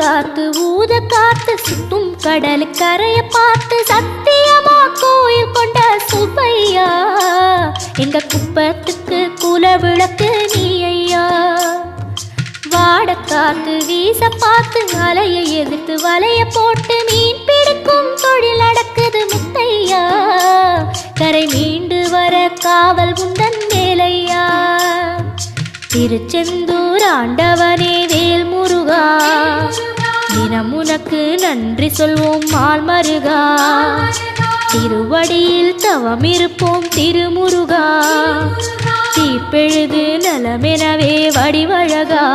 காத்து ஊத காத்து சுத்தும் கடலு கரைய பார்த்து சத்தியமா கோயில் கொண்ட சுப்பையா எங்க குப்பத்துக்கு குல விளக்கு நீ ஐயா. வாட காத்து வீச பார்த்து அலைய எதிர்த்து வலைய போட்டு மீன் பிடிக்கும் தொழில் நடக்குது முத்தையா. கரை மீண்டு வர காவல் உந்தன் வேலையா. திருச்செந்தூர் ஆண்டவனே வேல் முருகா தினம் உனக்கு நன்றி சொல்வோம் மால் மருகா. திருவடியில் தவம் இருப்போம் திருமுருகா. தீப்பெழுது நலமெனவே வடிவழகா.